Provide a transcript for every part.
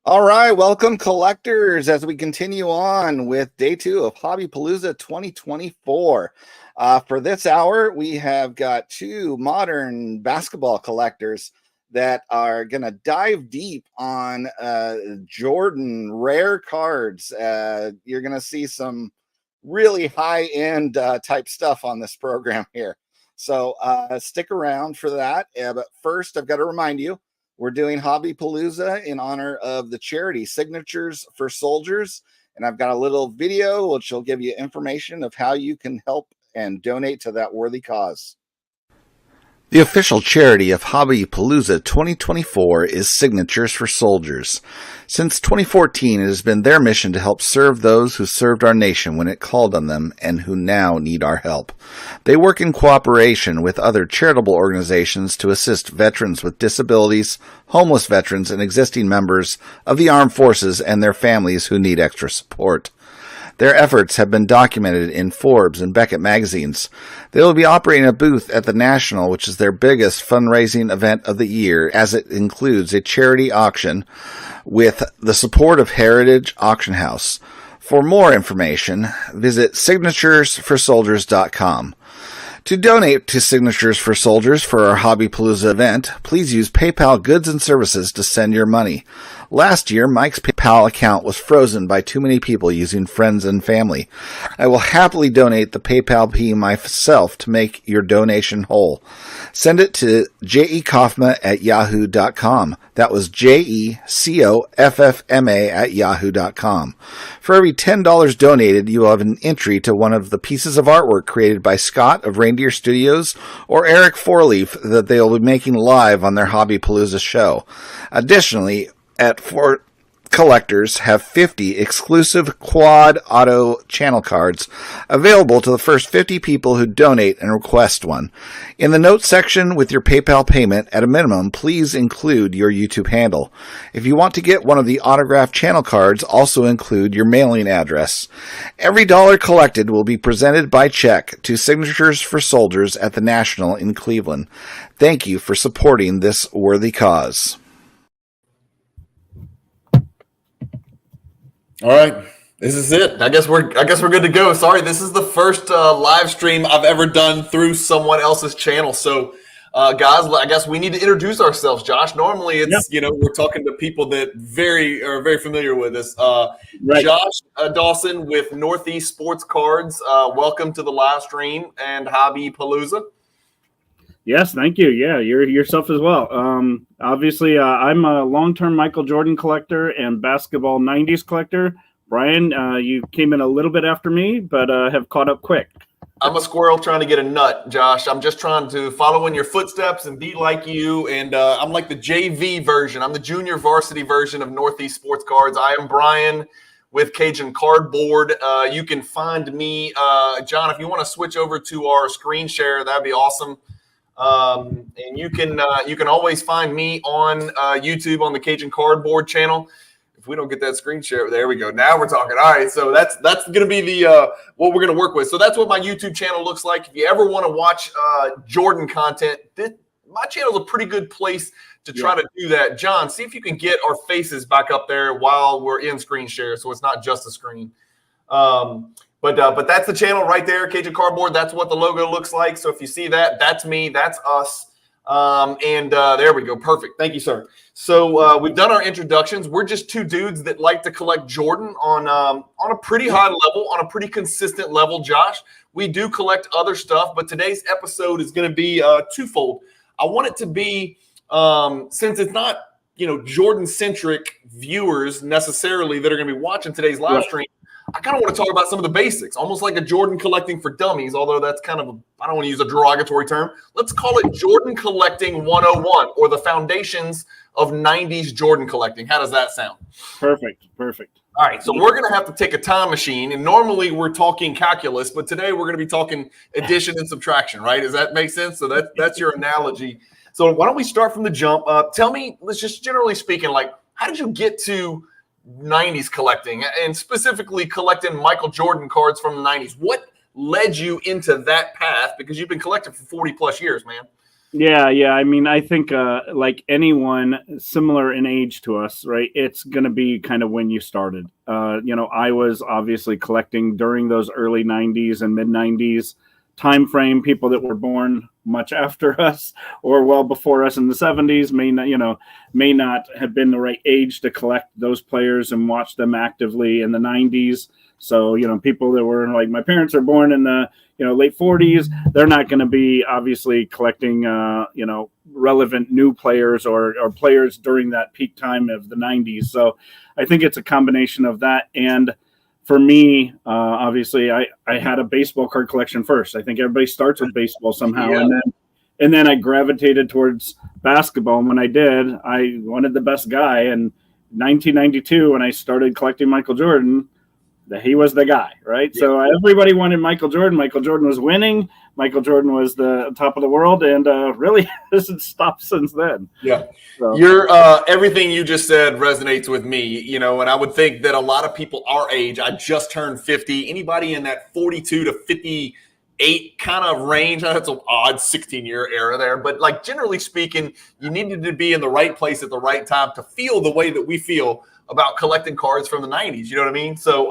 All right, welcome collectors as we continue on with day 2 of Hobbypalooza 2024. For this hour, we have got 2 modern basketball collectors that are going to dive deep on Jordan rare cards. You're going to see some really high-end type stuff on this program here. So stick around for that. But first, I've got to remind you, we're doing Hobbypalooza in honor of the charity Signatures for Soldiers. And I've got a little video which will give you information of how you can help and donate to that worthy cause. The official charity of Hobbypalooza 2024 is Signatures for Soldiers. Since 2014, it has been their mission to help serve those who served our nation when it called on them and who now need our help. They work in cooperation with other charitable organizations to assist veterans with disabilities, homeless veterans, and existing members of the armed forces and their families who need extra support. Their efforts have been documented in Forbes and Beckett magazines. They will be operating a booth at the National, which is their biggest fundraising event of the year, as it includes a charity auction with the support of Heritage Auction House. For more information, visit signaturesforsoldiers.com. To donate to Signatures for Soldiers for our Hobbypalooza event, please use PayPal Goods and Services to send your money. Last year, Mike's PayPal account was frozen by too many people using friends and family. I will happily donate the PayPal P myself to make your donation whole. Send it to jecoffma@yahoo.com. That was jecoffma@yahoo.com. For every $10 donated, you will have an entry to one of the pieces of artwork created by Scott of Reindeer Studios or Eric Fourleaf that they will be making live on their Hobbypalooza show. Additionally, for collectors have 50 exclusive quad auto channel cards available to the first 50 people who donate and request one. In the notes section with your PayPal payment, at a minimum, please include your YouTube handle. If you want to get one of the autographed channel cards, also include your mailing address. Every dollar collected will be presented by check to Signatures for Soldiers at the National in Cleveland. Thank you for supporting this worthy cause. All right, this is it. I guess we're good to go. Sorry, this is the first live stream I've ever done through someone else's channel. So, guys, I guess we need to introduce ourselves. Josh, normally it's we're talking to people that are very familiar with us. Right. Josh Dawson with Northeast Sports Cards. Welcome to the live stream and Hobbypalooza. Yes, thank you. Yeah, you're yourself as well. Obviously, I'm a long-term Michael Jordan collector and basketball 90s collector. Brian, you came in a little bit after me, but have caught up quick. I'm a squirrel trying to get a nut, Josh. I'm just trying to follow in your footsteps and be like you. And I'm like the JV version. I'm the junior varsity version of Northeast Sports Cards. I am Brian with Cajun Cardboard. You can find me, John, if you want to switch over to our screen share, that'd be awesome. And you can always find me on YouTube on the Cajun Cardboard channel. If we don't get that screen share, there we go. Now we're talking. All right, so that's going to be the what we're going to work with. So that's what my YouTube channel looks like. If you ever want to watch Jordan content, my channel is a pretty good place to try to do that. John, see if you can get our faces back up there while we're in screen share, so it's not just a screen. But that's the channel right there, Cajun Cardboard. That's what the logo looks like. So if you see that, that's me. That's us. There we go. Perfect. Thank you, sir. So we've done our introductions. We're just 2 dudes that like to collect Jordan on a pretty high level, on a pretty consistent level, Josh. We do collect other stuff, but today's episode is going to be twofold. I want it to be, since it's not, Jordan-centric viewers necessarily that are going to be watching today's live stream, I kind of want to talk about some of the basics, almost like a Jordan collecting for dummies, although that's kind of I don't want to use a derogatory term. Let's call it Jordan Collecting 101 or the foundations of 90s Jordan collecting. How does that sound? Perfect. All right, so we're going to have to take a time machine, and normally we're talking calculus, but today we're going to be talking addition and subtraction, right? Does that make sense? So that's your analogy. So why don't we start from the jump? Tell me, let's just generally speaking, like how did you get to 90s collecting and specifically collecting Michael Jordan cards from the 90s? What led you into that path? Because you've been collecting for 40 plus years, man. Yeah. I mean, I think like anyone similar in age to us, right? It's going to be kind of when you started. I was obviously collecting during those early '90s and mid '90s time frame. People that were born much after us or well before us in the '70s may not have been the right age to collect those players and watch them actively in the '90s. So people that were like my parents are born in the late '40s, they're not going to be obviously collecting relevant new players or players during that peak time of the '90s. So I think it's a combination of that. And for me, obviously, I had a baseball card collection first. I think everybody starts with baseball somehow, Yeah. and then I gravitated towards basketball. And when I did, I wanted the best guy. And 1992, when I started collecting Michael Jordan, that he was the guy, right? Yeah. So everybody wanted Michael Jordan. Michael Jordan was winning. Michael Jordan was the top of the world, and really hasn't stopped since then. Yeah. So. Everything you just said resonates with me, and I would think that a lot of people our age, I just turned 50, anybody in that 42 to 58 kind of range, that's an odd 16-year era there, but like generally speaking, you needed to be in the right place at the right time to feel the way that we feel about collecting cards from the 90s. You know what I mean? So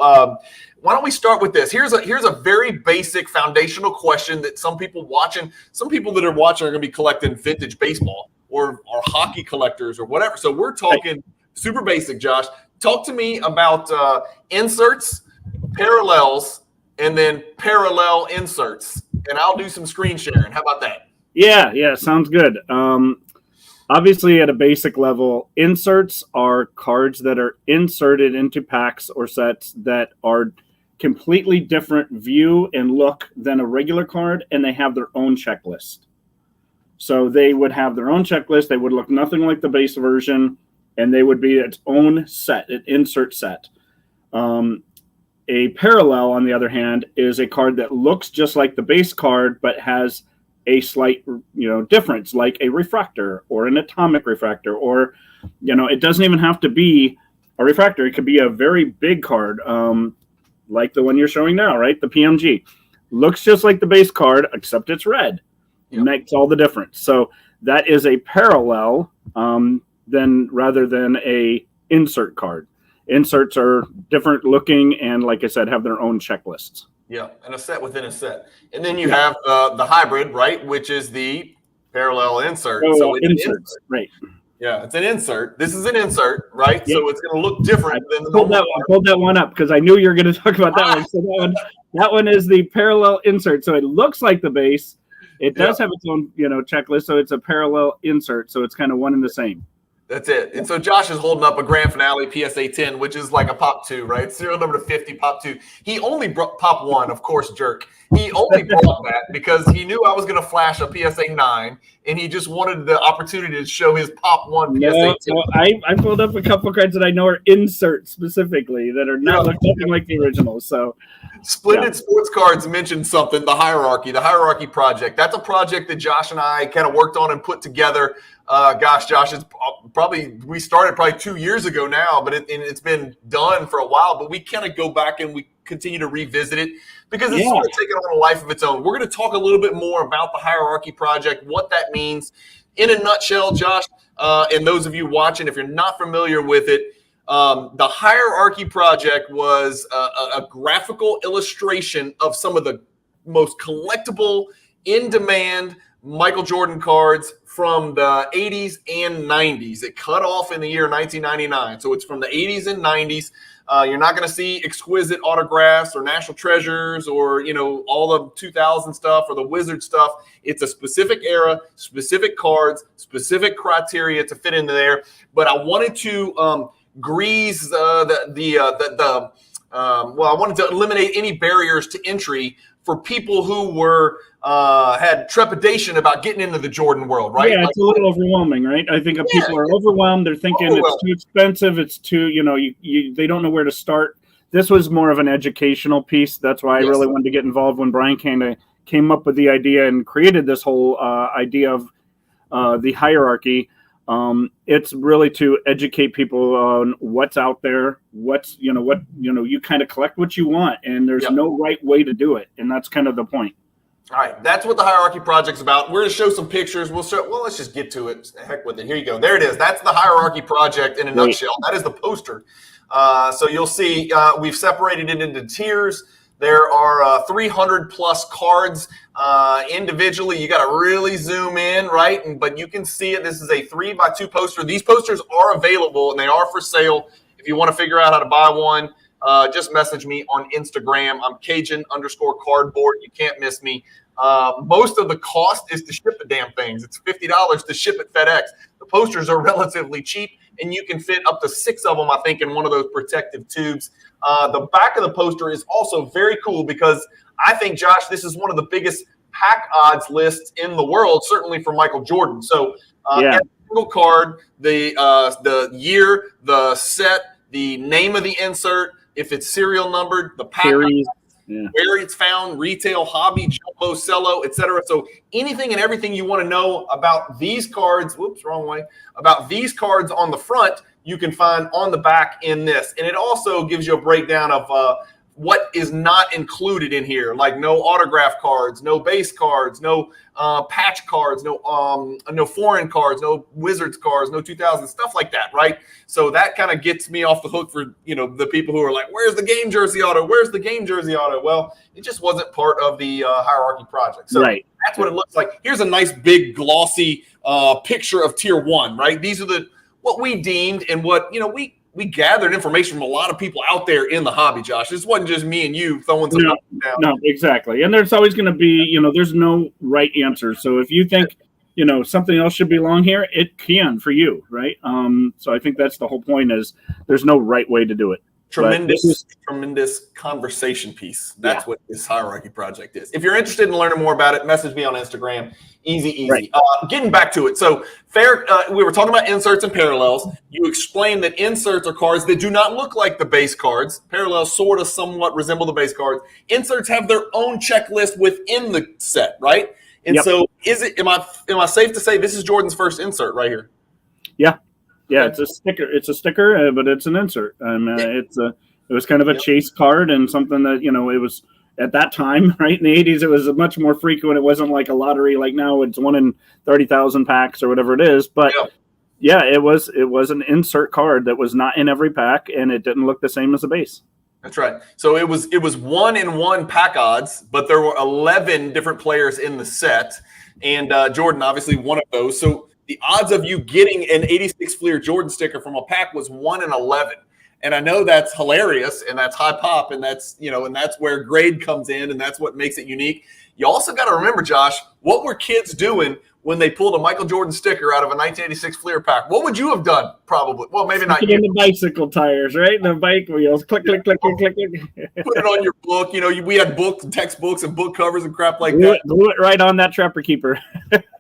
why don't we start with this? Here's a very basic foundational question that some people that are watching are going to be collecting vintage baseball or hockey collectors or whatever. So we're talking super basic, Josh. Talk to me about inserts, parallels, and then parallel inserts. And I'll do some screen sharing. How about that? Yeah, sounds good. Obviously, at a basic level, inserts are cards that are inserted into packs or sets that are completely different view and look than a regular card, and they have their own checklist. So they would have their own checklist. They would look nothing like the base version, and they would be its own set, an insert set. A parallel, on the other hand, is a card that looks just like the base card, but has a slight difference, like a refractor or an atomic refractor, or it doesn't even have to be a refractor. It could be a very big card, like the one you're showing now, right? The PMG looks just like the base card, except it's red. Yep. Makes all the difference. So that is a parallel rather than a insert card. Inserts are different looking and, like I said, have their own checklists. Yeah, and a set within a set. And then you have the hybrid, right, which is the parallel insert. So it's inserts, an insert. Right. Yeah, it's an insert. This is an insert, right? Yep. So it's going to look different than the normal. I pulled that one up because I knew you were going to talk about that one. So that one is the parallel insert. So it looks like the base. It does have its own, checklist. So it's a parallel insert. So it's kind of one and the same. That's it. And so Josh is holding up a grand finale PSA 10, which is like a pop 2, right? Serial number to 50, pop 2. He only brought pop 1, of course, jerk. He only brought that because he knew I was going to flash a PSA 9, and he just wanted the opportunity to show his pop 1 PSA 10. No, I pulled up a couple cards that I know are inserts specifically that are not looking like the original. So Splendid Sports Cards mentioned something, the hierarchy project. That's a project that Josh and I kind of worked on and put together. Josh, it's we started probably 2 years ago now, but it's been done for a while. But we kind of go back and we continue to revisit it because it's sort of taken on a life of its own. We're going to talk a little bit more about the hierarchy project, what that means in a nutshell, Josh. And those of you watching, if you're not familiar with it, the hierarchy project was a graphical illustration of some of the most collectible, in-demand Michael Jordan cards from the 80s and 90s. It cut off in the year 1999. So it's from the 80s and 90s. You're not going to see exquisite autographs or national treasures or, all the 2000 stuff or the Wizard stuff. It's a specific era, specific cards, specific criteria to fit into there. But I wanted to grease I wanted to eliminate any barriers to entry for people who were had trepidation about getting into the Jordan world, right? Yeah, it's a little overwhelming, right? I think people are overwhelmed. They're thinking it's too expensive. It's too, they don't know where to start. This was more of an educational piece. That's why I really wanted to get involved when Brian came up with the idea and created this whole idea of the hierarchy. It's really to educate people on what's out there, you kind of collect what you want, and there's no right way to do it. And that's kind of the point. All right, that's what the Hierarchy Project's about. We're going to show some pictures. Let's just get to it. Heck with it. Here you go. There it is. That's the Hierarchy Project in a nutshell. That is the poster. So you'll see we've separated it into tiers. There are 300 plus cards individually. You got to really zoom in, right? But you can see it. This is a 3x2 poster. These posters are available and they are for sale. If you want to figure out how to buy one, just message me on Instagram. I'm Cajun_cardboard. You can't miss me. Most of the cost is to ship the damn things. It's $50 to ship at FedEx. The posters are relatively cheap, and you can fit up to 6 of them, I think, in one of those protective tubes. The back of the poster is also very cool because I think, Josh, this is one of the biggest pack odds lists in the world, certainly for Michael Jordan. So every single card, the year, the set, the name of the insert, if it's serial numbered, the pack series, where it's found, retail, hobby, jumbo, cello, etc. So anything and everything you want to know about these cards, about these cards on the front, you can find on the back in this. And it also gives you a breakdown of what is not included in here, like no autograph cards, no base cards, no patch cards, no foreign cards, no Wizards cards, no 2000, stuff like that, right? So that kind of gets me off the hook for, the people who are like, where's the game jersey auto? Where's the game jersey auto? Well, it just wasn't part of the Hierarchy Project. So that's what it looks like. Here's a nice big glossy picture of tier 1, right? These are what we deemed and what, we gathered information from a lot of people out there in the hobby, Josh. This wasn't just me and you throwing some down. No, exactly. And there's always going to be, there's no right answer. So if you think, something else should belong here, it can for you, right? So I think that's the whole point is there's no right way to do it. Tremendous conversation piece. That's what this Hierarchy Project is. If you're interested in learning more about it, message me on Instagram. Easy. Right. Getting back to it. So we were talking about inserts and parallels. You explained that inserts are cards that do not look like the base cards. Parallels sort of somewhat resemble the base cards. Inserts have their own checklist within the set, right? And so am I safe to say this is Jordan's first insert right here? Yeah, it's a sticker. It's a sticker, but it's an insert. It was kind of a chase card and something that, it was at that time, right? In the 80s, it was much more frequent. It wasn't like a lottery like now. It's 1 in 30,000 packs or whatever it is. But it was an insert card that was not in every pack, and it didn't look the same as the base. That's right. So it was 1 in 1 pack odds, but there were 11 different players in the set, and Jordan obviously one of those. So the odds of you getting an 86 Fleer Jordan sticker from a pack was 1 in 11. And I know that's hilarious and that's high pop and that's, and that's where grade comes in and that's what makes it unique. You also got to remember, Josh, what were kids doing when they pulled a Michael Jordan sticker out of a 1986 Fleer pack? What would you have done? Probably. Well, maybe not. In the bicycle tires, right? The bike wheels. Click, click, click, click, click, click. Put it on your book. We had books and textbooks and book covers and crap like that. Glue it right on that Trapper Keeper.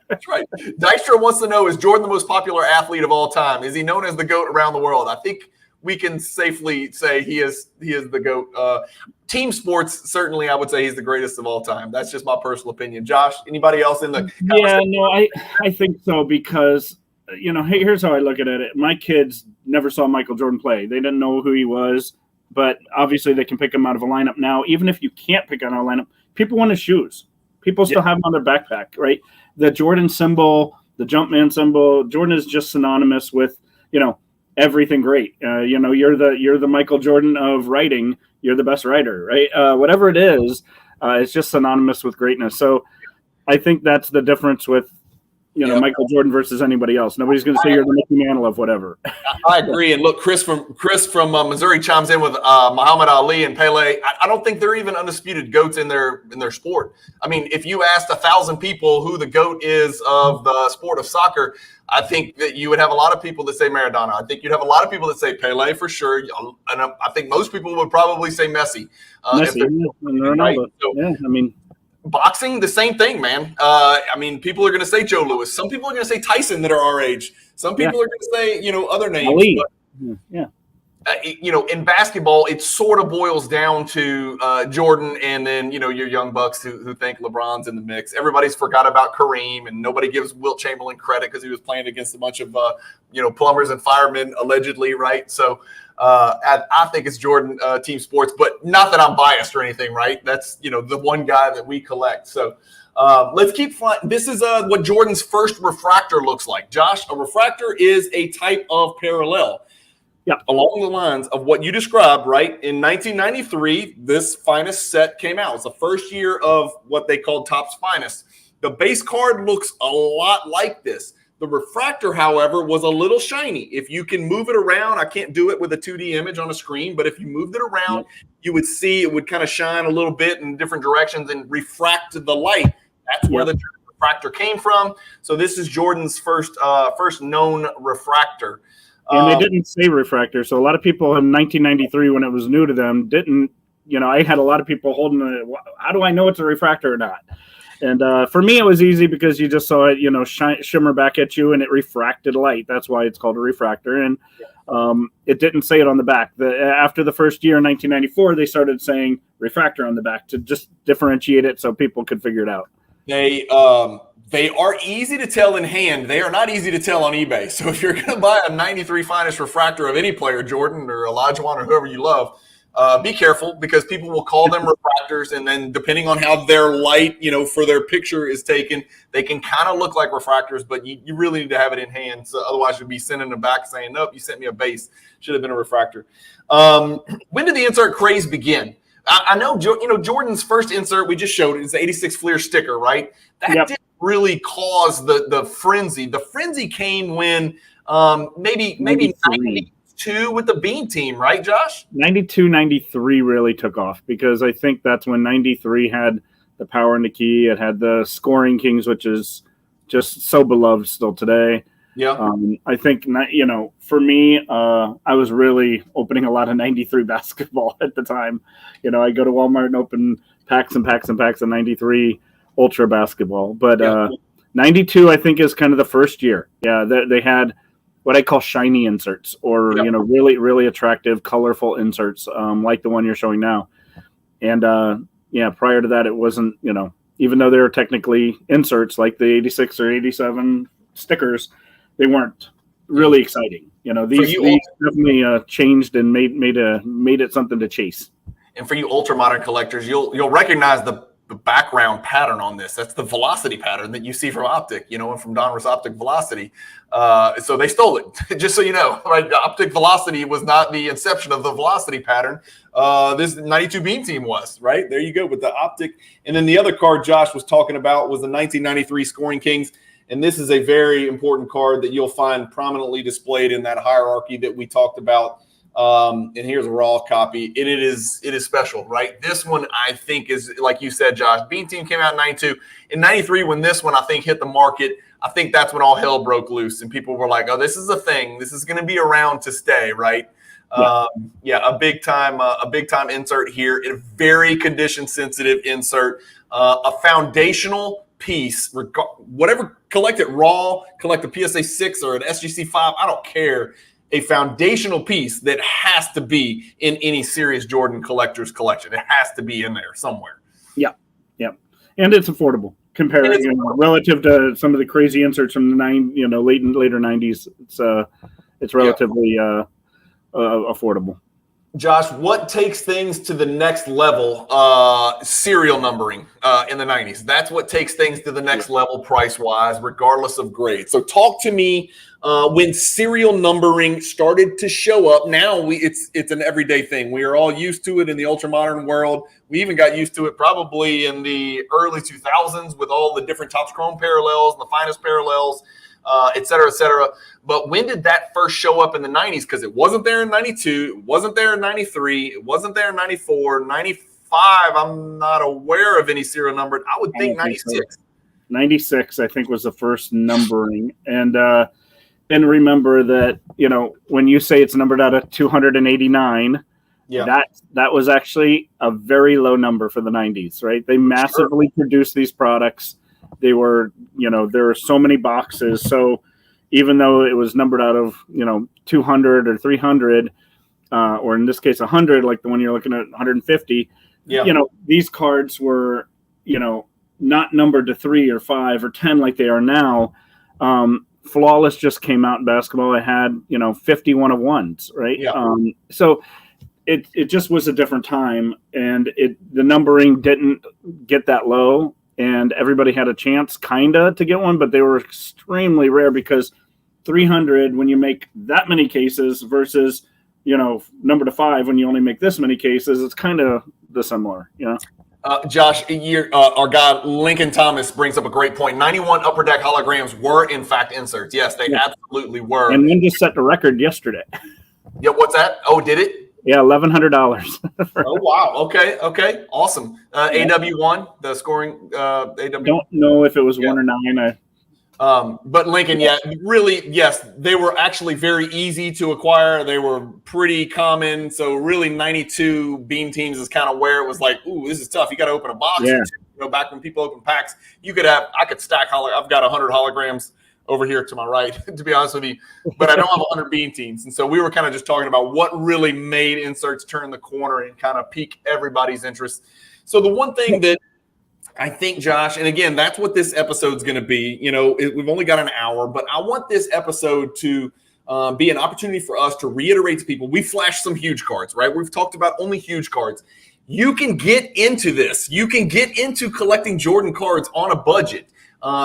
That's right. Dystra wants to know, is Jordan the most popular athlete of all time? Is he known as the GOAT around the world? I think we can safely say he is the GOAT. Team sports, certainly I would say he's the greatest of all time. That's just my personal opinion. Josh, anybody else in the I think so because, here's how I look at it. My kids never saw Michael Jordan play. They didn't know who he was, but obviously they can pick him out of a lineup now. Even if you can't pick out a lineup, people want his shoes. People still have him on their backpack, right? The Jordan symbol, the Jumpman symbol, Jordan is just synonymous with, everything great. You're the Michael Jordan of writing. You're the best writer, right? Whatever it is, it's just synonymous with greatness. So I think that's the difference with, Michael Jordan versus anybody else. Nobody's going to say you're the Mickey Mantle of whatever. I agree. And look, Chris from Missouri chimes in with Muhammad Ali and Pele. I don't think they're even undisputed GOATs in their sport. I mean, if you asked 1,000 people who the GOAT is of the sport of soccer, I think that you would have a lot of people that say Maradona. I think you'd have a lot of people that say Pele for sure. And I think most people would probably say Messi. Ronaldo. So, boxing, the same thing, man. People are going to say Joe Louis. Some people are going to say Tyson that are our age. Some people are going to say, other names. Ali. In basketball, it sort of boils down to Jordan and then, your young bucks who think LeBron's in the mix. Everybody's forgot about Kareem and nobody gives Wilt Chamberlain credit because he was playing against a bunch of, plumbers and firemen allegedly, right? So I think it's Jordan Team Sports, but not that I'm biased or anything, right? That's, the one guy that we collect. So let's keep flying. This is what Jordan's first refractor looks like. Josh, a refractor is a type of parallel. Yep. Along the lines of what you described, right? In 1993, this Finest set came out. It's the first year of what they called Topps Finest. The base card looks a lot like this. The refractor, however, was a little shiny. If you can move it around, I can't do it with a 2D image on a screen, but if you moved it around, you would see it would kind of shine a little bit in different directions and refract the light. That's where the refractor came from. So this is Jordan's first known refractor. And they didn't say refractor. So a lot of people in 1993, when it was new to them, didn't, I had a lot of people holding it. How do I know it's a refractor or not? And for me, it was easy because you just saw it, shimmer back at you and it refracted light. That's why it's called a refractor. And it didn't say it on the back. After the first year in 1994, they started saying refractor on the back to just differentiate it so people could figure it out. They are easy to tell in hand. They are not easy to tell on eBay. So if you're going to buy a 93 Finest refractor of any player, Jordan or Olajuwon or whoever you love, be careful because people will call them refractors. And then depending on how their light, for their picture is taken, they can kind of look like refractors, but you really need to have it in hand. So otherwise you'd be sending them back saying, nope, you sent me a base. Should have been a refractor. When did the insert craze begin? I know, Jordan's first insert, we just showed it. It's the 86 Fleer sticker, right? That didn't really cause the frenzy. The frenzy came when maybe 92 with the Bean team, right, Josh? 92, 93 really took off because I think that's when 93 had the power in the key. It had the scoring kings, which is just so beloved still today. Yeah. I think, for me, I was really opening a lot of 93 basketball at the time. I go to Walmart and open packs and packs and packs of 93 Ultra basketball. But 92, I think, is kind of the first year. Yeah, they had what I call shiny inserts or, really, really attractive, colorful inserts like the one you're showing now. And, prior to that, it wasn't, even though they were technically inserts like the 86 or 87 stickers, they weren't really exciting. These definitely changed and made it something to chase. And for you ultra modern collectors, you'll recognize the background pattern on this. That's the velocity pattern that you see from Optic, and from Donruss Optic Velocity. So they stole it, just so you know. Right? Optic Velocity was not the inception of the velocity pattern. This 92 Beam team was, right? There you go with the Optic. And then the other card Josh was talking about was the 1993 Scoring Kings. And this is a very important card that you'll find prominently displayed in that hierarchy that we talked about. And here's a raw copy. It is special, right? This one, I think, is, like you said, Josh, Bean Team came out in 92. In 93, when this one, I think, hit the market, I think that's when all hell broke loose. And people were like, oh, this is a thing. This is going to be around to stay, right? A big time insert here. A very condition sensitive insert. A foundational piece, whatever, collect it raw, collect a PSA 6 or an SGC 5, I don't care. A foundational piece that has to be in any serious Jordan collector's collection. It has to be in there somewhere. Yeah. And it's affordable compared, relative to some of the crazy inserts from the later 90s. It's relatively affordable. Josh, what takes things to the next level? Serial numbering in the 90s. That's what takes things to the next level price-wise, regardless of grade. So talk to me when serial numbering started to show up. Now it's an everyday thing. We are all used to it in the ultra-modern world. We even got used to it probably in the early 2000s with all the different Topps Chrome parallels and the Finest parallels, et cetera, et cetera. But when did that first show up in the 90s? Because it wasn't there in 92. It wasn't there in 93. It wasn't there in 94. 95, I'm not aware of any serial numbered. I would think 96. 96, I think, was the first numbering. And remember that, when you say it's numbered out of 289, that was actually a very low number for the 90s, right? They massively produced these products. They were, there were so many boxes. So even though it was numbered out of, 200 or 300, or in this case, 100, like the one you're looking at, 150, these cards were, not numbered to 3 or 5 or 10 like they are now. Flawless just came out in basketball. It had 51 of ones, right? Yeah. So it just was a different time, and the numbering didn't get that low, and everybody had a chance kinda to get one, but they were extremely rare because 300 when you make that many cases versus number to 5 when you only make this many cases, it's kind of dissimilar. Josh, our guy Lincoln Thomas brings up a great point. 91 Upper Deck holograms were in fact inserts. Yes, they absolutely were. And one just set the record yesterday. Yeah, what's that? Oh, did it? Yeah, $1,100. Oh wow. Okay. Awesome. AW1, the scoring. AW. Don't know if it was 1 or 9. But Lincoln, really, yes, they were actually very easy to acquire. They were pretty common. So really 92 beam teams is kind of where it was like, ooh, this is tough. You got to open a box. Yeah. Back when people open packs, I could stack I've got 100 holograms over here to my right, to be honest with you, but I don't have 100 beam teams. And so we were kind of just talking about what really made inserts turn the corner and kind of pique everybody's interest. So the one thing that I think, Josh, and again, that's what this episode's going to be. We've only got an hour, but I want this episode to be an opportunity for us to reiterate to people. We flashed some huge cards, right? We've talked about only huge cards. You can get into this. You can get into collecting Jordan cards on a budget.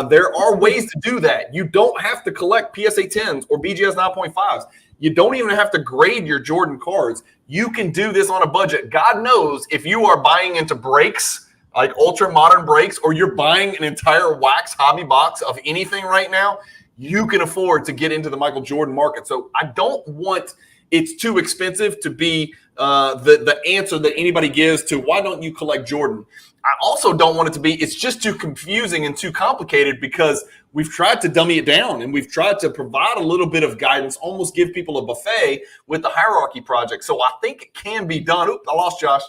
There are ways to do that. You don't have to collect PSA 10s or BGS 9.5s. You don't even have to grade your Jordan cards. You can do this on a budget. God knows if you are buying into breaks, like ultra modern breaks, or you're buying an entire wax hobby box of anything right now, you can afford to get into the Michael Jordan market. So I don't want it's too expensive to be the answer that anybody gives to why don't you collect Jordan. I also don't want it to be it's just too confusing and too complicated, because we've tried to dummy it down and we've tried to provide a little bit of guidance, almost give people a buffet with the Hierarchy Project. So I think it can be done. Oops, I lost Josh.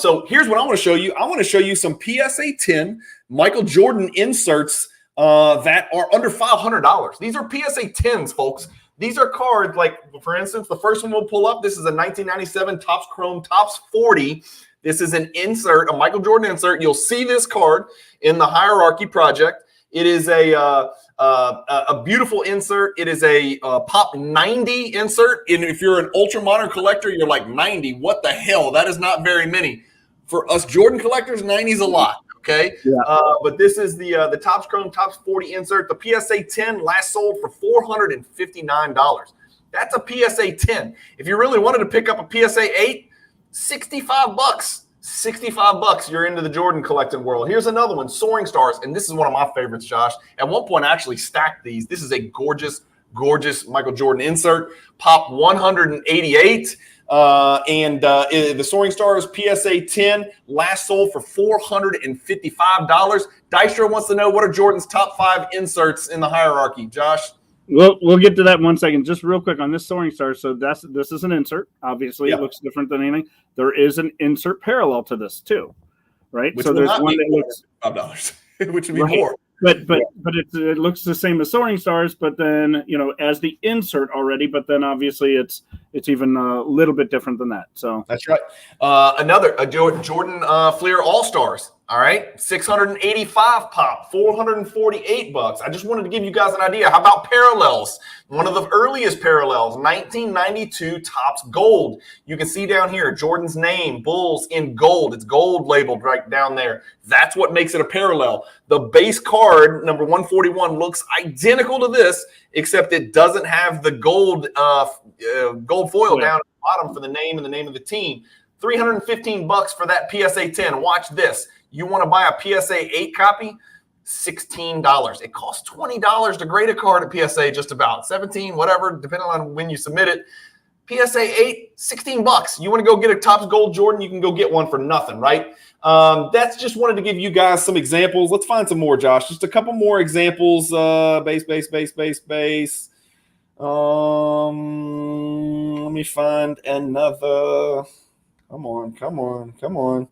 So here's what I want to show you. I want to show you some PSA 10 Michael Jordan inserts that are under $500. These are PSA 10s, folks. These are cards like, for instance, the first one we'll pull up. This is a 1997 Topps Chrome Topps 40. This is an insert, a Michael Jordan insert. You'll see this card in the Hierarchy Project. It is a beautiful insert. It is a Pop 90 insert. And if you're an ultra modern collector, you're like 90. What the hell? That is not very many. For us Jordan collectors, 90 is a lot. Okay. Yeah. But this is the Topps Chrome Topps 40 insert. The PSA 10 last sold for $459. That's a PSA 10. If you really wanted to pick up a PSA 8, $65. $65, you're into the Jordan collecting world. Here's another one, Soaring Stars, and this is one of my favorites, Josh. At one point, I actually stacked these. This is a gorgeous Michael Jordan insert, Pop 188, and the Soaring Stars PSA 10 last sold for $455. Dystro wants to know, what are Jordan's top 5 inserts in the Hierarchy, Josh? We'll get to that in 1 second. Just real quick on this Soaring Star. So this is an insert. Obviously, It looks different than anything. There is an insert parallel to this too, right? Which so there's one that looks $5, which would be more. But it looks the same as Soaring Stars, but then as the insert already. But then obviously it's even a little bit different than that. So that's right. Another Jordan Fleer All Stars. All right, 685 pop, $448. I just wanted to give you guys an idea. How about parallels? One of the earliest parallels, 1992 Topps Gold. You can see down here Jordan's name, Bulls in gold. It's gold labeled right down there. That's what makes it a parallel. The base card, number 141, looks identical to this, except it doesn't have the gold foil down at the bottom for the name and the name of the team. $315 for that PSA 10. Watch this. You want to buy a PSA 8 copy? $16. It costs $20 to grade a card at PSA, just about 17, whatever, depending on when you submit it. PSA 8, $16. You want to go get a Topps Gold Jordan, you can go get one for nothing, right? That's just wanted to give you guys some examples. Let's find some more, Josh. Just a couple more examples. Base. Let me find another. Come on.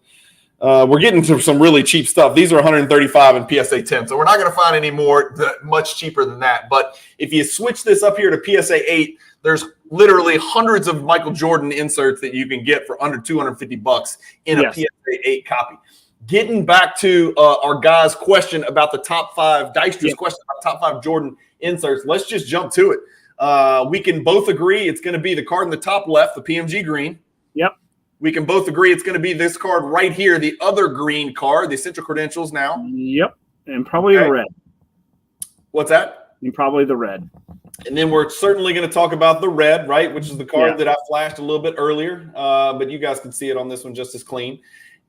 We're getting to some really cheap stuff. These are 135 in PSA 10, so we're not going to find any more much cheaper than that. But if you switch this up here to PSA 8, there's literally hundreds of Michael Jordan inserts that you can get for under $250 in a PSA 8 copy. Getting back to our guy's question about the top 5, Dystra's question about top 5 Jordan inserts. Let's just jump to it. We can both agree it's going to be the card in the top left, the PMG green. Yep. We can both agree it's going to be this card right here, the other green card, the essential credentials now. Yep. And probably the red. What's that? And probably the red. And then we're certainly going to talk about the red, right, which is the card that I flashed a little bit earlier. But you guys can see it on this one just as clean.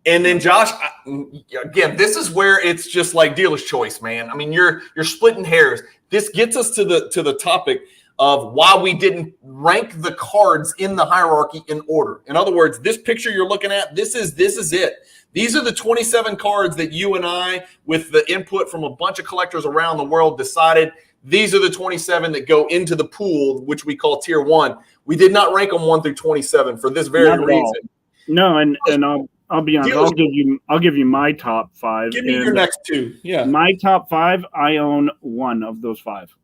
And then, Josh, again, this is where it's just like dealer's choice, man. I mean, you're splitting hairs. This gets us to the topic of why we didn't rank the cards in the hierarchy in order. In other words, this picture you're looking at, this is it. These are the 27 cards that you and I, with the input from a bunch of collectors around the world, decided these are the 27 that go into the pool, which we call tier 1. We did not rank them 1 through 27 for this very reason. No, and I'll be honest. I'll give you my top 5. Give me your next 2. Yeah. My top 5, I own 1 of those 5.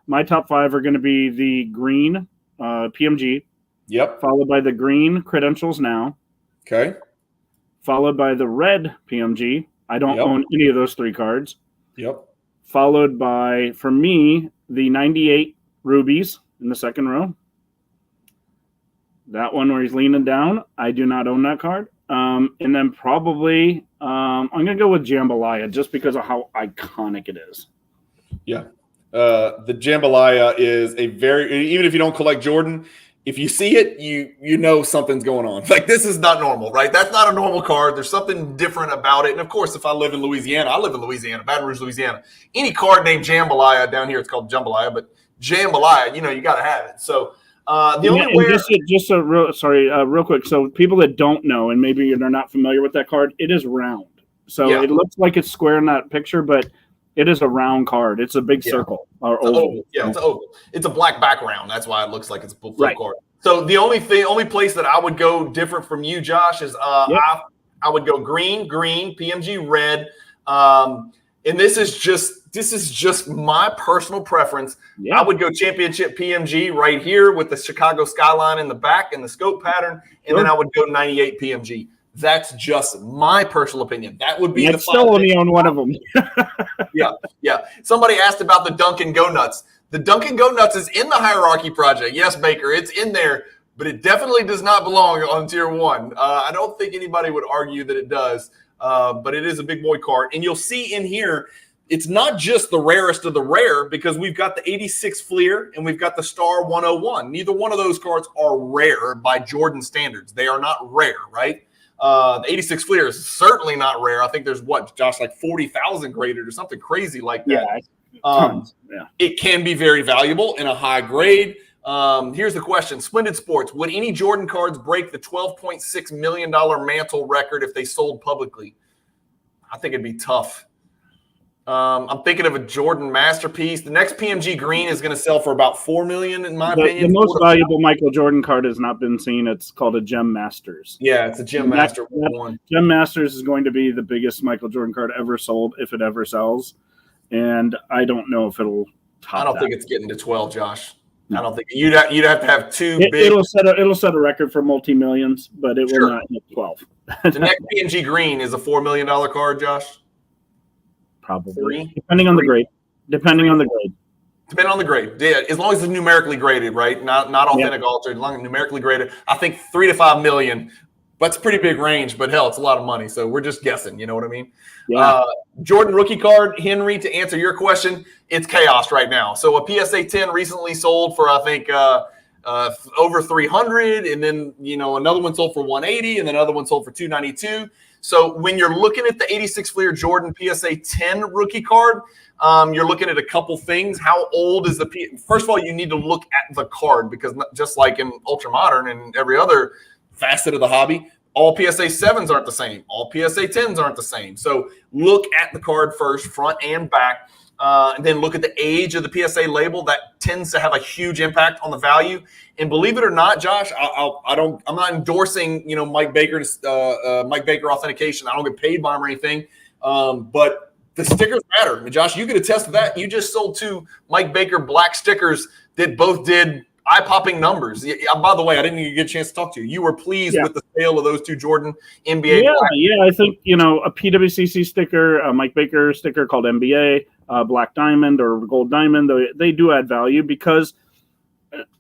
My top 5 are going to be the green PMG. Yep. Followed by the green credentials now. Okay. Followed by the red PMG. I don't own any of those 3 cards. Yep. Followed by, for me, the 98 rubies in the second row. That one where he's leaning down. I do not own that card. And then probably I'm going to go with Jambalaya just because of how iconic it is. Yeah. The Jambalaya is a very, even if you don't collect Jordan, if you see it, you know something's going on. Like, this is not normal, right? That's not a normal card. There's something different about it. And of course, if I live in Louisiana, I live in Louisiana, Baton Rouge, Louisiana. Any card named Jambalaya down here, it's called Jambalaya, but Jambalaya, you got to have it. So the only way. Real quick. So people that don't know, and maybe they're not familiar with that card, it is round. So it looks like it's square in that picture, but it is a round card. It's a big circle or oval. Yeah, it's an oval. It's a black background. That's why it looks like it's a full card. So the only place that I would go different from you, Josh, is I would go green, PMG red. And this is just my personal preference. Yeah. I would go championship PMG right here with the Chicago skyline in the back and the scope pattern, and then I would go 98 PMG. That's just my personal opinion. That would be the still only on one of them. Yeah. Somebody asked about the Dunkin' Go Nuts. The Dunkin' Go Nuts is in the hierarchy project. Yes, Baker, it's in there, but it definitely does not belong on tier 1. I don't think anybody would argue that it does, but it is a big boy card. And you'll see in here, it's not just the rarest of the rare, because we've got the 86 Fleer and we've got the Star 101. Neither one of those cards are rare by Jordan standards. They are not rare, right? The 86 Fleer is certainly not rare. I think there's Josh, like 40,000 graded or something crazy like that. It can be very valuable in a high grade. Here's the question. Splendid Sports, would any Jordan cards break the $12.6 million mantle record if they sold publicly? I think it'd be tough. I'm thinking of a Jordan masterpiece. The next PMG green is going to sell for about $4 million, in my opinion. The most valuable Michael Jordan card has not been seen. It's called a Gem Masters. Yeah, it's a Gem Master one. Gem Masters is going to be the biggest Michael Jordan card ever sold, if it ever sells. And I don't know if it'll top I don't think it's getting to 12, Josh. I don't think you'd have to have two big. It'll set a record for multi-millions, but it will not hit 12. The next PMG green is a $4 million card, Josh. Probably. Depending on the grade. Depending on the grade. Yeah, as long as it's numerically graded, right? Not authentic altered, as long as numerically graded. I think 3 to 5 million. That's a pretty big range, but hell, it's a lot of money. So we're just guessing. You know what I mean? Yeah. Jordan rookie card, Henry, to answer your question, it's chaos right now. So a PSA 10 recently sold for, I think, over 300, and then another one sold for 180, and then another one sold for 292. So when you're looking at the 86 Fleer Jordan PSA 10 rookie card, you're looking at a couple things. How old is first of all, you need to look at the card, because just like in Ultra Modern and every other facet of the hobby, all PSA 7s aren't the same. All PSA 10s aren't the same. So look at the card first, front and back, and then look at the age of the PSA label. That tends to have a huge impact on the value. And believe it or not, Josh, I'm not endorsing Mike Baker authentication. I don't get paid by him or anything, but the stickers matter. I mean, Josh, you could attest to that. You just sold 2 Mike Baker black stickers that both did eye-popping numbers. By the way, I didn't even get a chance to talk to you. You were pleased with the sale of those 2 Jordan NBA. Yeah, I think a PWCC sticker, a Mike Baker sticker called NBA, black diamond or gold diamond. They do add value, because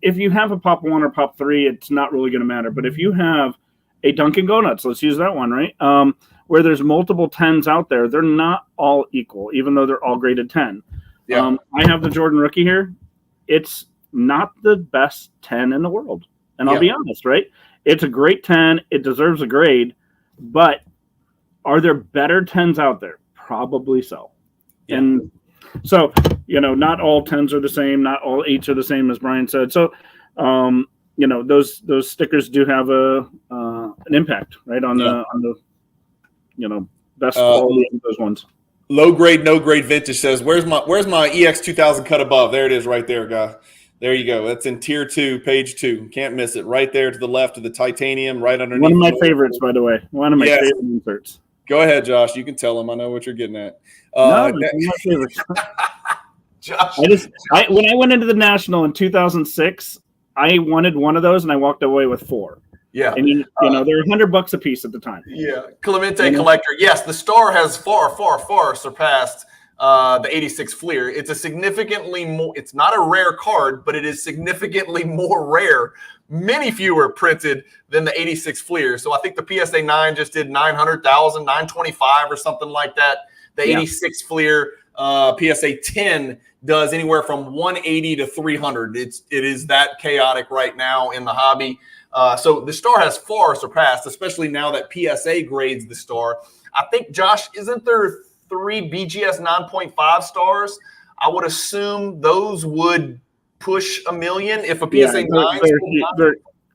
if you have a pop 1 or pop 3, it's not really going to matter. But if you have a Dunkin' Donuts, let's use that one, right? Where there's multiple 10s out there, they're not all equal, even though they're all graded 10. Yeah. I have the Jordan rookie here. It's not the best 10 in the world. And I'll be honest, right? It's a great 10. It deserves a grade. But are there better 10s out there? Probably so. Yeah. And so, not all 10s are the same. Not all 8s are the same, as Brian said. So, those stickers do have an impact, right, on the best quality of those ones. Low grade, no grade vintage says, where's my EX 2000 cut above? There it is, right there, guy. There you go. That's in tier 2, page 2. Can't miss it. Right there to the left of the titanium, right underneath. One of my favorites, by the way. One of my favorite inserts. Go ahead, Josh. You can tell him. I know what you're getting at. No, it's one of my favorites. Josh, when I went into the National in 2006, I wanted one of those, and I walked away with 4. Yeah, and they're $100 a piece at the time. Yeah, Clemente Collector. Yes, the Star has far surpassed the 86 Fleer. It's a significantly more. It's not a rare card, but it is significantly more rare. Many fewer printed than the 86 Fleer. So I think the PSA 9 just did 900,000, 925 or something like that. The 86 Fleer PSA 10 does anywhere from 180 to 300. It is that chaotic right now in the hobby. So the Star has far surpassed, especially now that PSA grades the Star. I think, Josh, isn't there 3 BGS 9.5 stars? I would assume those would push $1 million if a PSA 9.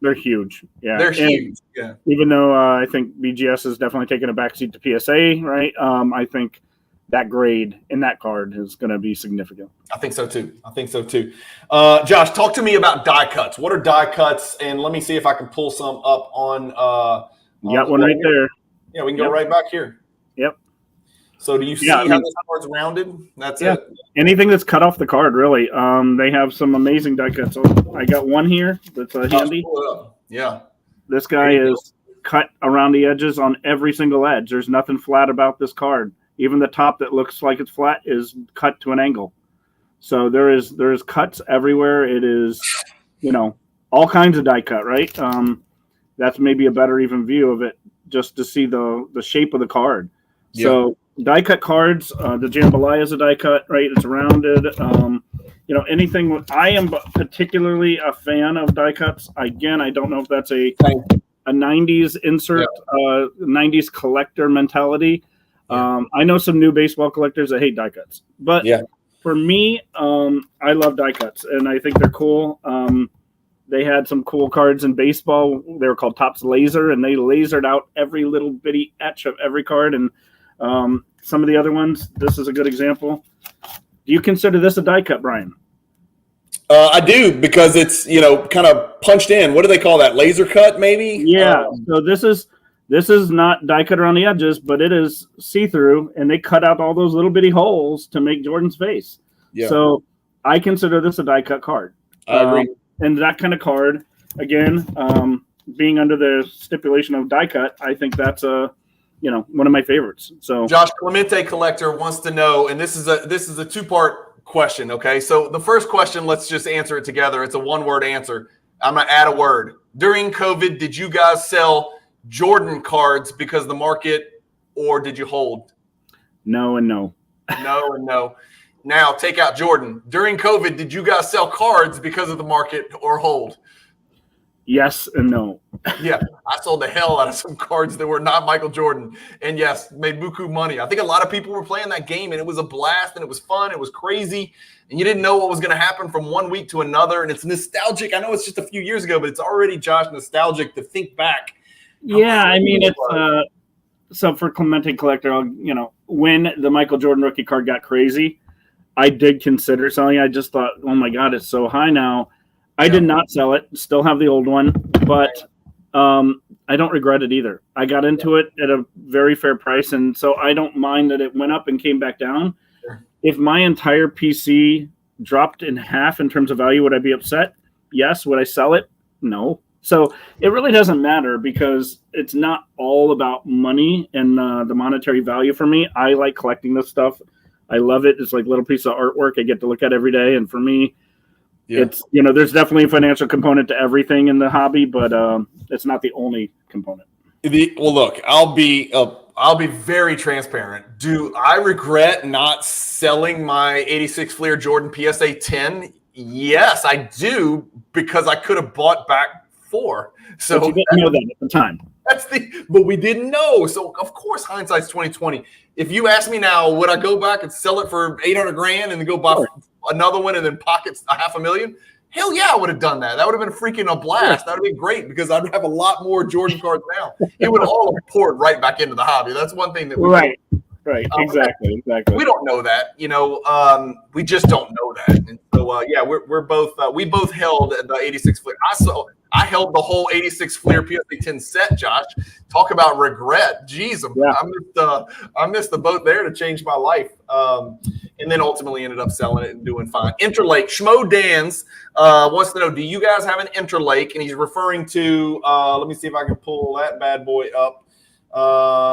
They're huge. Yeah, they're huge. Yeah. Even though I think BGS has definitely taken a backseat to PSA, right? I think that grade in that card is going to be significant. I think so too. Josh, talk to me about die cuts. What are die cuts? And let me see if I can pull some up on. You got one right there. Yeah, we can go right back here. Yep. So do you see how this card's rounded? That's it. Anything that's cut off the card, really. They have some amazing die cuts. So I got one here that's handy. Yeah. This guy is cut around the edges on every single edge. There's nothing flat about this card. Even the top that looks like it's flat is cut to an angle. So there's cuts everywhere. It is, all kinds of die cut, right? That's maybe a better even view of it, just to see the shape of the card. Yeah. So die cut cards, the Jambalaya is a die cut, right? It's rounded. Anything. I am particularly a fan of die cuts. Again, I don't know if that's a 90s insert, 90s collector mentality. I know some new baseball collectors that hate die cuts, but for me, I love die cuts, and I think they're cool. They had some cool cards in baseball. They were called Topps Laser, and they lasered out every little bitty etch of every card. And some of the other ones, this is a good example. Do you consider this a die cut, Brian? I do, because it's kind of punched in. What do they call that? Laser cut, maybe? Yeah. So this is not die cut around the edges, but it is see-through, and they cut out all those little bitty holes to make Jordan's face. Yeah. So I consider this a die cut card. I agree. And that kind of card, again, being under the stipulation of die cut, I think that's one of my favorites. So Josh, Clemente Collector wants to know, and this is a 2-part question. Okay, so the first question, let's just answer it together. It's a 1-word answer. I'm gonna add a word. During COVID, did you guys sell Jordan cards because of the market, or did you hold? No and no. No and no. Now take out Jordan. During COVID, did you guys sell cards because of the market or hold? Yes and no. Yeah, I sold the hell out of some cards that were not Michael Jordan, and yes, made buku money. I think a lot of people were playing that game, and it was a blast, and it was fun, it was crazy, and you didn't know what was going to happen from one week to another, and it's nostalgic. I know it's just a few years ago, but it's already, Josh, nostalgic to think back. Yeah, I mean, it's so for Clemente Collector, when the Michael Jordan rookie card got crazy, I did consider selling. I just thought, oh my God, it's so high now. I did not sell it. Still have the old one, but I don't regret it either. I got into it at a very fair price, and so I don't mind that it went up and came back down. Sure. If my entire PC dropped in half in terms of value, would I be upset? Yes. Would I sell it? No. So it really doesn't matter, because it's not all about money and the monetary value for me. I like collecting this stuff. I love it. It's like a little piece of artwork I get to look at every day. And for me, it's, there's definitely a financial component to everything in the hobby, but it's not the only component. Well, look, I'll be very transparent. Do I regret not selling my 86 Fleer Jordan PSA 10? Yes, I do, because I could have bought back 4. So but you didn't know that at the time. But we didn't know. So of course, hindsight's 2020. If you ask me now, would I go back and sell it for $800,000 and then go buy another one and then pocket $500,000? Hell yeah, I would have done that. That would have been freaking a blast. That would have been great because I'd have a lot more Jordan cards now. It would all have poured right back into the hobby. That's one thing that we Right. Exactly. We don't know that, we just don't know that. And so, we're both, we both held the 86 Fleer. I held the whole 86 Fleer PSA 10 set, Josh. Talk about regret. Jeez, I missed the boat there to change my life. And then ultimately ended up selling it and doing fine. Interlake, Schmo Dan's wants to know, do you guys have an Interlake? And he's referring to, let me see if I can pull that bad boy up.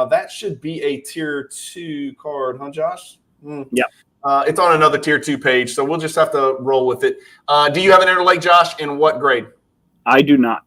That should be a tier 2 card, huh, Josh? Yeah. It's on another tier 2 page, so we'll just have to roll with it. Do you have an Interlake, Josh? In what grade? I do not.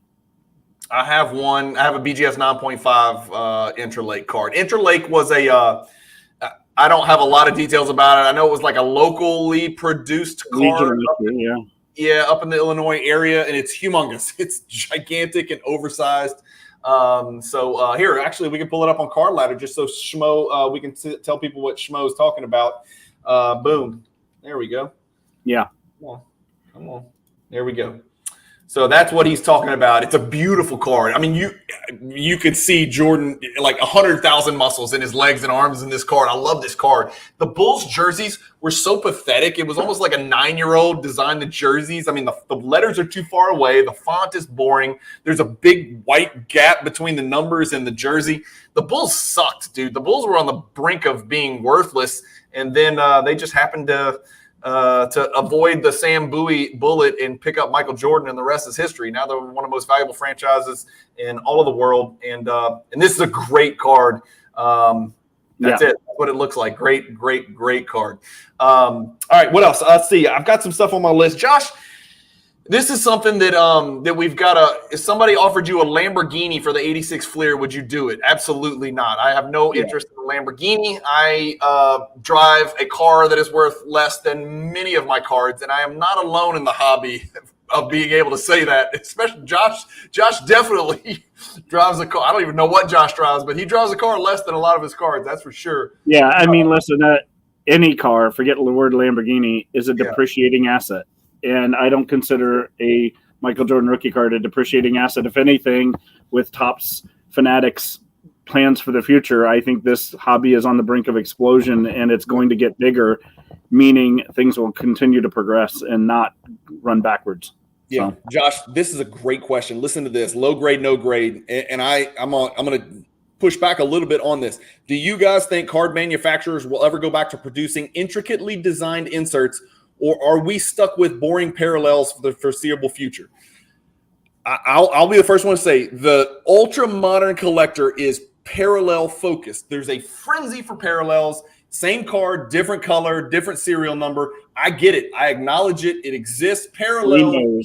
I have one. I have a BGS 9.5 Interlake card. Interlake was I don't have a lot of details about it. I know it was like a locally produced card. Up in the Illinois area, and it's humongous. It's gigantic and oversized. Here, actually, we can pull it up on Card Ladder just so Schmo, we can tell people what Schmo is talking about. Boom. There we go. Yeah. Come on. There we go. So that's what he's talking about. It's a beautiful card. I mean, you could see Jordan like 100,000 muscles in his legs and arms in this card. I love this card. The Bulls jerseys were so pathetic. It was almost like a 9-year-old designed the jerseys. I mean, the letters are too far away. The font is boring. There's a big white gap between the numbers and the jersey. The Bulls sucked, dude. The Bulls were on the brink of being worthless, and then they just happened to avoid the Sam Bowie bullet and pick up Michael Jordan, and the rest is history. Now they're one of the most valuable franchises in all of the world, and this is a great card. That's it. That's what it looks like. Great card. All right, what else? Let's see. I've got some stuff on my list. Josh, this is something that we've got if somebody offered you a Lamborghini for the 86 Fleer, would you do it? Absolutely not. I have no interest in a Lamborghini. I drive a car that is worth less than many of my cards, and I am not alone in the hobby of being able to say that. Especially Josh definitely drives a car. I don't even know what Josh drives, but he drives a car less than a lot of his cards. That's for sure. Yeah, I mean, listen, any car, forget the word Lamborghini, is a depreciating asset. And I don't consider a Michael Jordan rookie card a depreciating asset. If anything, with Topps Fanatics plans for the future, I think this hobby is on the brink of explosion, and it's going to get bigger, meaning things will continue to progress and not run backwards. Yeah, so. Josh, this is a great question. Listen to this: low grade, no grade, and I'm going to push back a little bit on this. Do you guys think card manufacturers will ever go back to producing intricately designed inserts? Or are we stuck with boring parallels for the foreseeable future? I'll be the first one to say the ultra modern collector is parallel focused. There's a frenzy for parallels. Same card, different color, different serial number. I get it. I acknowledge it. It exists. Parallel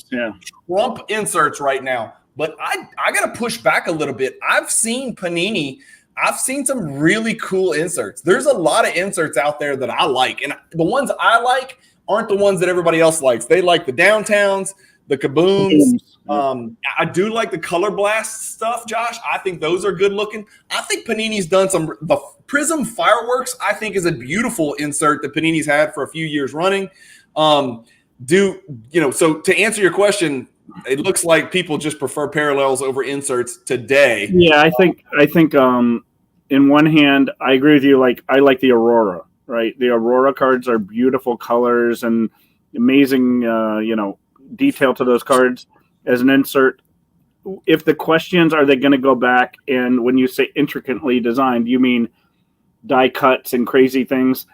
Trump inserts right now. But I got to push back a little bit. I've seen Panini. I've seen some really cool inserts. There's a lot of inserts out there that I like. And the ones I like aren't the ones that everybody else likes. They like the downtowns, the kabooms. I do like the color blast stuff, Josh. I think those are good looking. I think Panini's done the Prism Fireworks, I think, is a beautiful insert that Panini's had for a few years running. So to answer your question, it looks like people just prefer parallels over inserts today. Yeah, I think in one hand, I agree with you. Like, I like the Aurora. Right, the Aurora cards are beautiful colors and amazing, detail to those cards as an insert. If the questions are they going to go back, and when you say intricately designed, you mean die cuts and crazy things?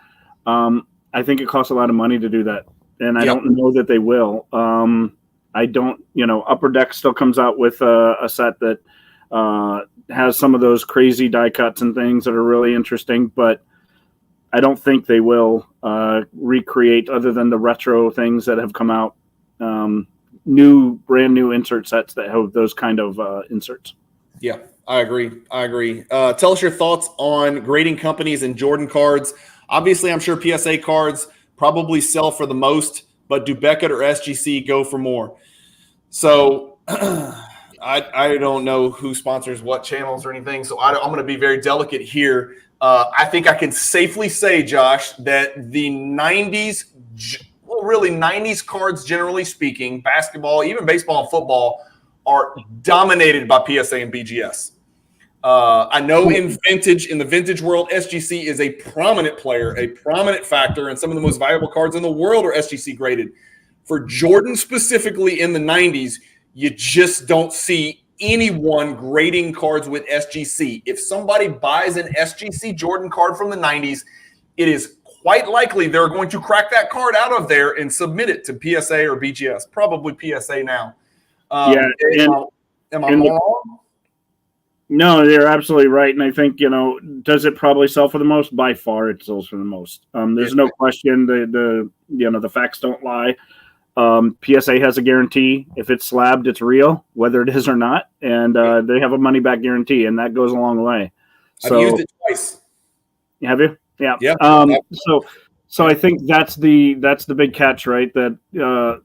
I think it costs a lot of money to do that, and I don't know that they will. I don't, Upper Deck still comes out with a set that has some of those crazy die cuts and things that are really interesting, but I don't think they will recreate, other than the retro things that have come out, brand new insert sets that have those kind of inserts. Yeah, I agree. Tell us your thoughts on grading companies and Jordan cards. Obviously, I'm sure PSA cards probably sell for the most, but do Beckett or SGC go for more? So I don't know who sponsors what channels or anything, so I'm going to be very delicate here. I think I can safely say, Josh, that the 90s, well, really 90s cards, generally speaking, basketball, even baseball and football, are dominated by PSA and BGS. I know in the vintage world, SGC is a prominent player, a prominent factor, and some of the most valuable cards in the world are SGC graded. For Jordan specifically in the 90s, you just don't see anyone grading cards with SGC. If somebody buys an SGC Jordan card from the 90s, it is quite likely they're going to crack that card out of there and submit it to PSA or BGS, probably PSA now. Am I wrong? No, you're absolutely right. And I think, does it probably sell for the most? By far, it sells for the most. There's no question. The facts don't lie. PSA has a guarantee. If it's slabbed, it's real, whether it is or not. And they have a money back guarantee, and that goes a long way. So, I've used it twice. Have you? Yeah. Yeah. So I think that's the big catch, right? That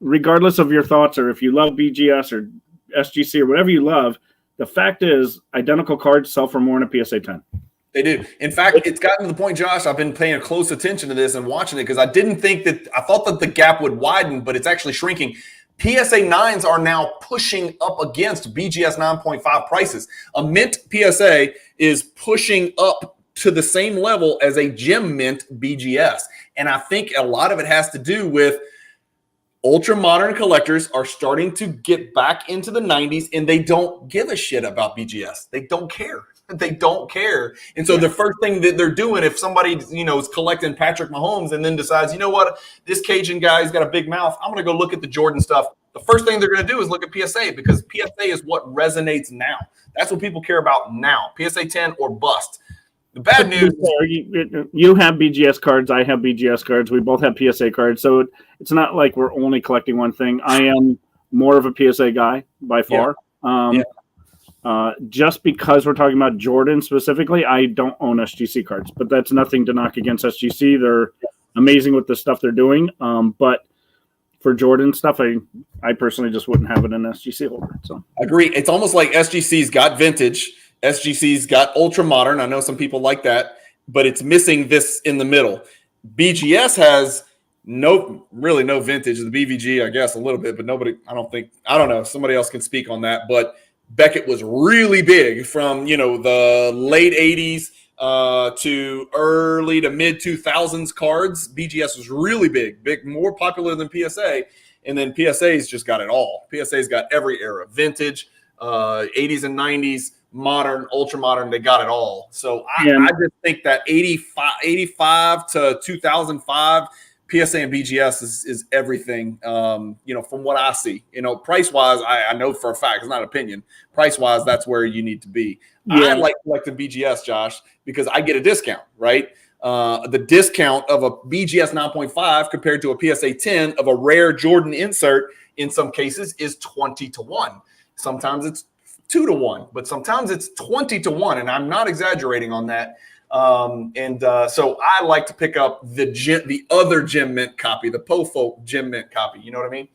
regardless of your thoughts, or if you love BGS or SGC or whatever you love, the fact is identical cards sell for more in a PSA 10. They do. In fact, it's gotten to the point, Josh, I've been paying close attention to this and watching it because I thought that the gap would widen, but it's actually shrinking. PSA 9s are now pushing up against BGS 9.5 prices. A mint PSA is pushing up to the same level as a gem mint BGS. And I think a lot of it has to do with ultra modern collectors are starting to get back into the 90s, and they don't give a shit about BGS. They don't care. They don't care. And so the first thing that they're doing, if somebody, is collecting Patrick Mahomes and then decides, you know what, this Cajun guy's got a big mouth, I'm going to go look at the Jordan stuff. The first thing they're going to do is look at PSA, because PSA is what resonates now. That's what people care about now. PSA 10 or bust. The bad news. You have BGS cards. I have BGS cards. We both have PSA cards. So it's not like we're only collecting one thing. I am more of a PSA guy by far. Just because we're talking about Jordan specifically, I don't own SGC cards, but that's nothing to knock against SGC. They're amazing with the stuff they're doing. But for Jordan stuff, I personally just wouldn't have it in SGC holder. So I agree. It's almost like SGC's got vintage. SGC's got ultra modern. I know some people like that, but it's missing this in the middle. BGS has no vintage. The BVG, I guess, a little bit, but nobody, I don't know. Somebody else can speak on that. But Beckett was really big from, the late 80s to early to mid 2000s cards. BGS was really big, more popular than PSA. And then PSA's just got it all. PSA's got every era, vintage, 80s and 90s, modern, ultra modern, they got it all. So I just think that 85 to 2005 PSA and BGS is everything. From what I see, price wise, I know for a fact, it's not opinion. Price wise, that's where you need to be. I like collecting BGS, Josh, because I get a discount, right? The discount of a BGS 9.5 compared to a PSA 10 of a rare Jordan insert in some cases is 20 to 1. Sometimes it's 2 to 1, but sometimes it's 20 to 1, and I'm not exaggerating on that. So I like to pick up the other gem mint copy, the POFO gem mint copy. You know what I mean?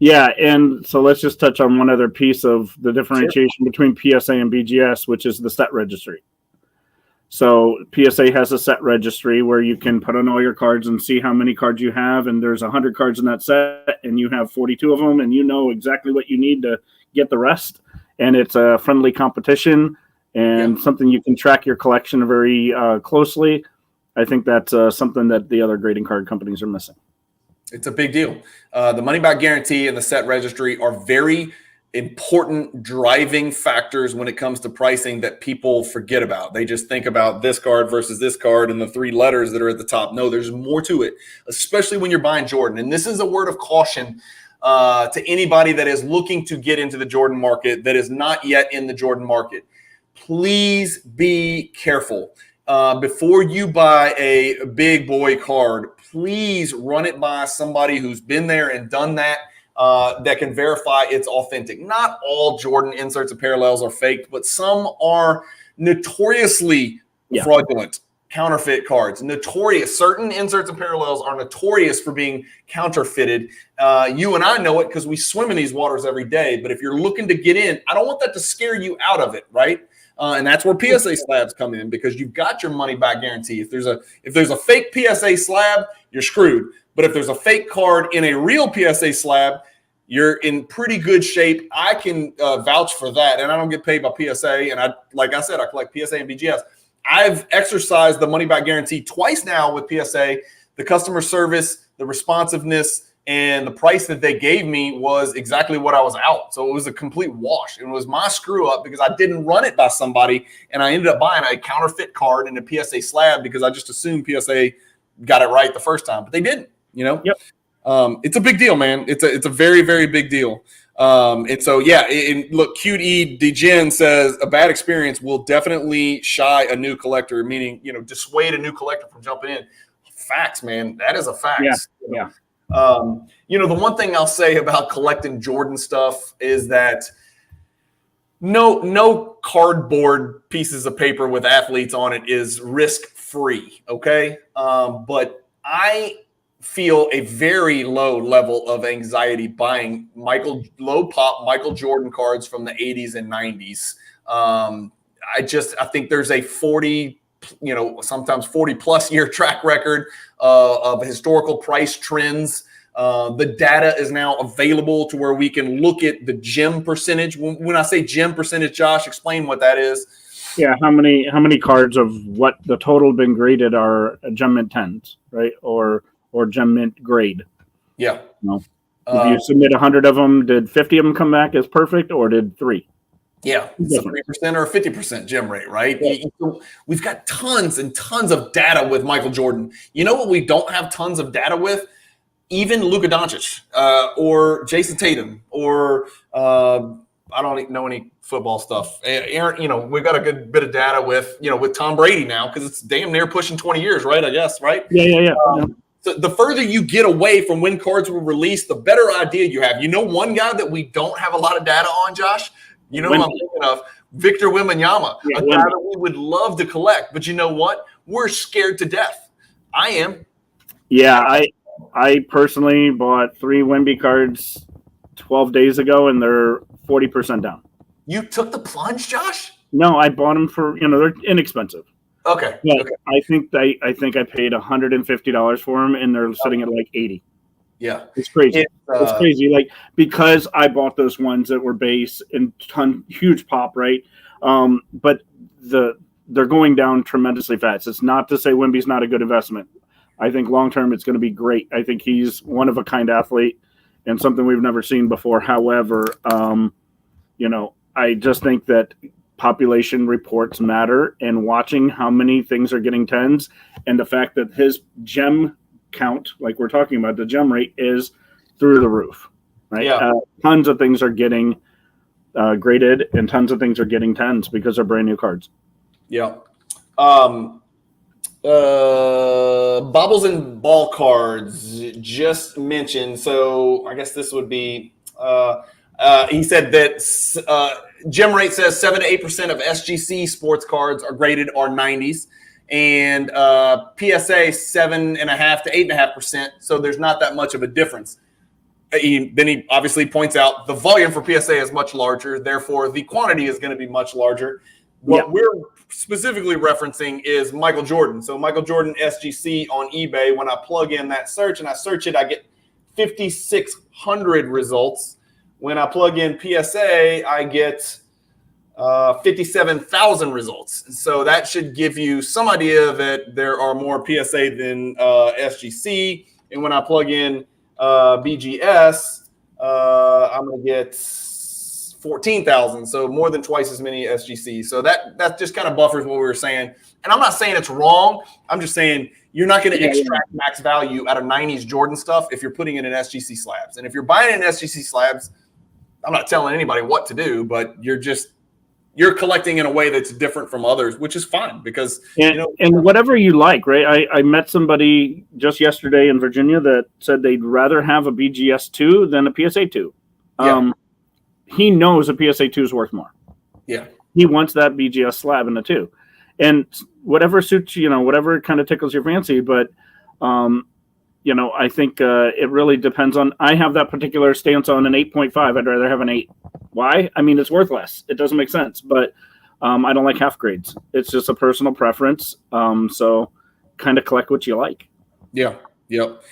Yeah, and so let's just touch on one other piece of the differentiation between PSA and BGS, which is the set registry. So PSA has a set registry where you can put on all your cards and see how many cards you have, and there's 100 cards in that set, and you have 42 of them, and you know exactly what you need to get the rest. And it's a friendly competition and something you can track your collection very closely. I think that's something that the other grading card companies are missing. It's a big deal. The money back guarantee and the set registry are very important driving factors when it comes to pricing that people forget about. They just think about this card versus this card and the 3 letters that are at the top. No, there's more to it, especially when you're buying Jordan. And this is a word of caution to anybody that is looking to get into the Jordan market that is not yet in the Jordan market. Please be careful. before you buy a big boy card, please run it by somebody who's been there and done that, that can verify it's authentic. Not all Jordan inserts and parallels are faked, but some are notoriously fraudulent. Counterfeit cards, notorious. Certain inserts and parallels are notorious for being counterfeited. You and I know it because we swim in these waters every day. But if you're looking to get in, I don't want that to scare you out of it, right? And that's where PSA slabs come in, because you've got your money back guarantee. If there's a fake PSA slab, you're screwed. But if there's a fake card in a real PSA slab, you're in pretty good shape. I can vouch for that, and I don't get paid by PSA. And like I said, I collect PSA and BGS. I've exercised the money back guarantee twice now with PSA. The customer service, the responsiveness, and the price that they gave me was exactly what I was out. So it was a complete wash. It was my screw up because I didn't run it by somebody, and I ended up buying a counterfeit card and a PSA slab because I just assumed PSA got it right the first time, but they didn't. Yep. It's a big deal, man. It's a very, very big deal. And so, and look, Cute E DeGen says a bad experience will definitely shy a new collector, meaning, dissuade a new collector from jumping in. Facts, man. That is a fact. Yeah. The one thing I'll say about collecting Jordan stuff is that no cardboard pieces of paper with athletes on it is risk-free. Okay. But I feel a very low level of anxiety buying low pop Michael Jordan cards from the 80s and 90s. I think there's a 40, sometimes 40 plus year track record of historical price trends. The data is now available to where we can look at the gem percentage. When I say gem percentage, Josh, explain what that is. Yeah, how many cards of what the total been graded are gem mint 10s, right? Or gem mint grade. Yeah. If you submit 100 of them, did 50 of them come back as perfect, or did 3? Yeah, it's a 3% or a 50% gem rate, right? Yeah. We've got tons and tons of data with Michael Jordan. You know what we don't have tons of data with? Even Luka Doncic or Jason Tatum or I don't know any football stuff. Aaron, we've got a good bit of data with Tom Brady now because it's damn near pushing 20 years, right? I guess, right? Yeah. So the further you get away from when cards were released, the better idea you have. One guy that we don't have a lot of data on, Josh? Who I'm thinking of? Victor Wembanyama, a guy that we would love to collect. But you know what? We're scared to death. I am. Yeah, I personally bought 3 Wemby cards 12 days ago, and they're 40% down. You took the plunge, Josh? No, I bought them for, they're inexpensive. Okay. Yeah, okay. I think I paid $150 for them, and they're sitting at like 80. Yeah, it's crazy. It's crazy. Like, because I bought those ones that were base and huge pop, right? But they're going down tremendously fast. It's not to say Wemby's not a good investment. I think long term it's going to be great. I think he's one of a kind athlete and something we've never seen before. However, I just think that population reports matter, and watching how many things are getting 10s, and the fact that his gem count, like we're talking about, the gem rate is through the roof, right? Yeah. Tons of things are getting graded, and tons of things are getting 10s because they're brand new cards. Yeah. Bobbles and ball cards just mentioned. So I guess this would be, he said that gem rate says 7 to 8% of SGC sports cards are graded are 90s, and PSA 7.5 to 8.5%. So there's not that much of a difference. Then he obviously points out the volume for PSA is much larger, therefore the quantity is going to be much larger. What we're specifically referencing is Michael Jordan. So Michael Jordan SGC on eBay, when I plug in that search and I search it, I get 5,600 results. When I plug in PSA, I get 57,000 results. So that should give you some idea that there are more PSA than SGC. And when I plug in BGS, I'm going to get 14,000. So more than twice as many SGC. So that just kind of buffers what we were saying. And I'm not saying it's wrong. I'm just saying you're not going to extract max value out of 90s Jordan stuff if you're putting it in SGC slabs. And if you're buying it in SGC slabs, I'm not telling anybody what to do, but you're just you're collecting in a way that's different from others, which is fine because and whatever you like, right? I met somebody just yesterday in Virginia that said they'd rather have a BGS 2 than a PSA 2. Yeah. He knows a PSA 2 is worth more. Yeah. He wants that BGS slab in the 2. And whatever suits, whatever kind of tickles your fancy. But, I think it really depends on, I have that particular stance on an 8.5. I'd rather have an 8. Why? I mean, it's worth less. It doesn't make sense. But I don't like half grades. It's just a personal preference. So kind of collect what you like. Yeah. Yep.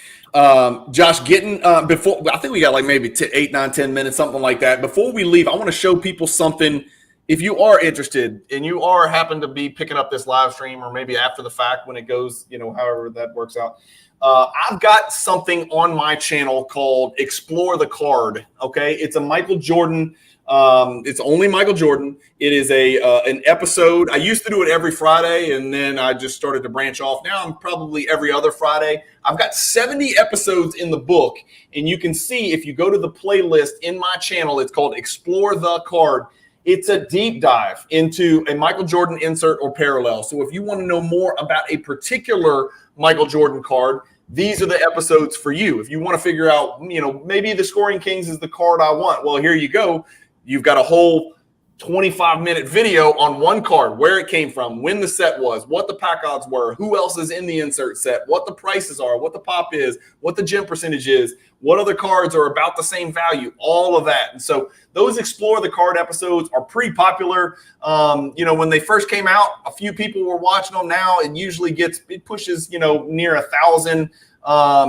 Josh, getting before, I think we got like maybe 8, 9, 10 minutes, something like that. Before we leave, I want to show people something. If you are interested and you happen to be picking up this live stream or maybe after the fact when it goes, however that works out, I've got something on my channel called Explore the Card. Okay. It's a Michael Jordan. It's only Michael Jordan. It is an episode. I used to do it every Friday, and then I just started to branch off. Now I'm probably every other Friday. I've got 70 episodes in the book, and you can see if you go to the playlist in my channel, it's called Explore the Card. It's a deep dive into a Michael Jordan insert or parallel. So if you want to know more about a particular Michael Jordan card, these are the episodes for you. If you want to figure out, maybe the Scoring Kings is the card I want. Well, here you go. You've got a whole 25-minute video on one card, where it came from, when the set was, what the pack odds were, who else is in the insert set, what the prices are, what the pop is, what the gem percentage is, what other cards are about the same value, all of that. And so those Explore the Card episodes are pretty popular. When they first came out, a few people were watching them. Now it pushes, near 1,000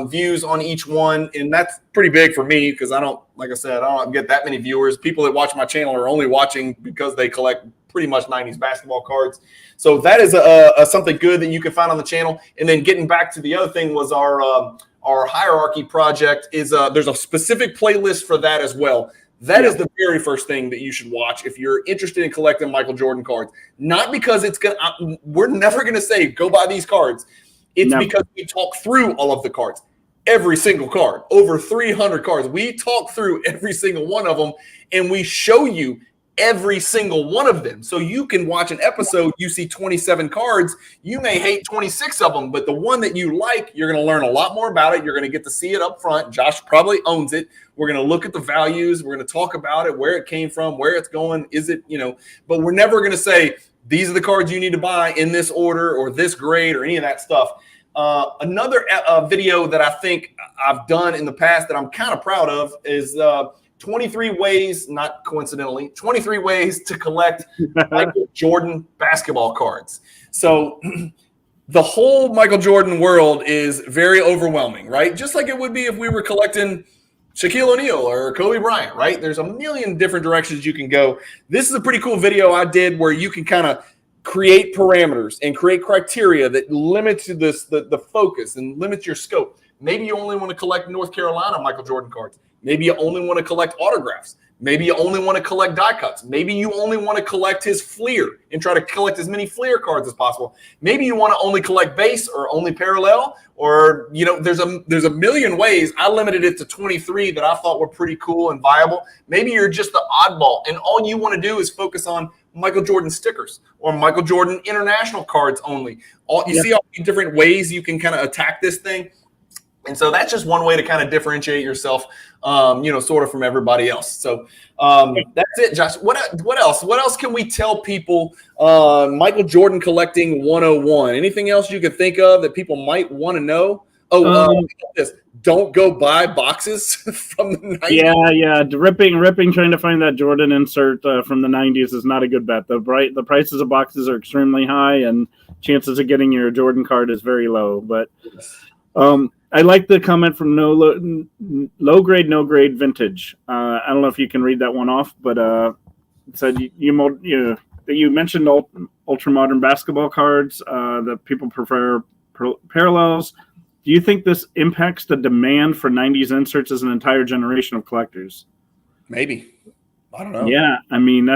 views on each one, and that's pretty big for me because I don't get that many viewers. People that watch my channel are only watching because they collect pretty much 90s basketball cards. So that is something good that you can find on the channel. And then getting back to the other thing was our hierarchy project is there's a specific playlist for that as well. That is the very first thing that you should watch if you're interested in collecting Michael Jordan cards. Not because we're never gonna say go buy these cards. It's because we talk through all of the cards, every single card, over 300 cards. We talk through every single one of them, and we show you every single one of them. So you can watch an episode, you see 27 cards, you may hate 26 of them, but the one that you like, you're going to learn a lot more about it. You're going to get to see it up front. Josh probably owns it. We're going to look at the values. We're going to talk about it, where it came from, where it's going. Is it, but we're never going to say, these are the cards you need to buy in this order or this grade or any of that stuff. Another video that I think I've done in the past that I'm kind of proud of is 23 ways, not coincidentally, 23 ways to collect Michael Jordan basketball cards. So the whole Michael Jordan world is very overwhelming, right? Just like it would be if we were collecting Shaquille O'Neal or Kobe Bryant, right? There's a million different directions you can go. This is a pretty cool video I did where you can kind of create parameters and create criteria that limits the focus and limits your scope. Maybe you only want to collect North Carolina Michael Jordan cards. Maybe you only want to collect autographs. Maybe you only want to collect die cuts. Maybe you only want to collect his Fleer and try to collect as many Fleer cards as possible. Maybe you want to only collect base or only parallel, or there's a million ways. I limited it to 23 that I thought were pretty cool and viable. Maybe you're just the oddball and all you want to do is focus on Michael Jordan stickers or Michael Jordan international cards only. See all the different ways you can kind of attack this thing. And so that's just one way to kind of differentiate yourself, sort of from everybody else. So that's it, Josh. What else? What else can we tell people? Michael Jordan collecting 101. Anything else you could think of that people might want to know? Don't go buy boxes from the 90s. Yeah. Ripping, trying to find that Jordan insert from the 90s is not a good bet. The prices of boxes are extremely high, and chances of getting your Jordan card is very low. But I like the comment from low grade, no grade vintage. I don't know if you can read that one off, but it said you mentioned ultra modern basketball cards that people prefer parallels. Do you think this impacts the demand for 90s inserts as an entire generation of collectors? Maybe. I don't know. Yeah, I mean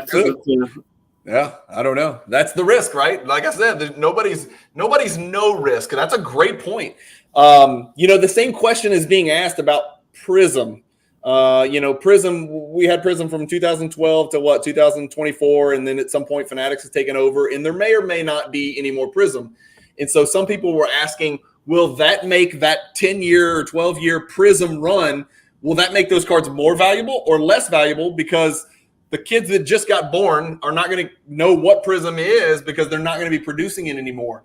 yeah, I don't know. That's the risk, right? Like I said, nobody's no risk. That's a great point. The same question is being asked about Prism. Prism, we had Prism from 2012 to 2024. And then at some point, Fanatics has taken over, and there may or may not be any more Prism. And so some people were asking, will that make that 10-year or 12-year Prism run, will that make those cards more valuable or less valuable? Because the kids that just got born are not going to know what Prism is because they're not going to be producing it anymore.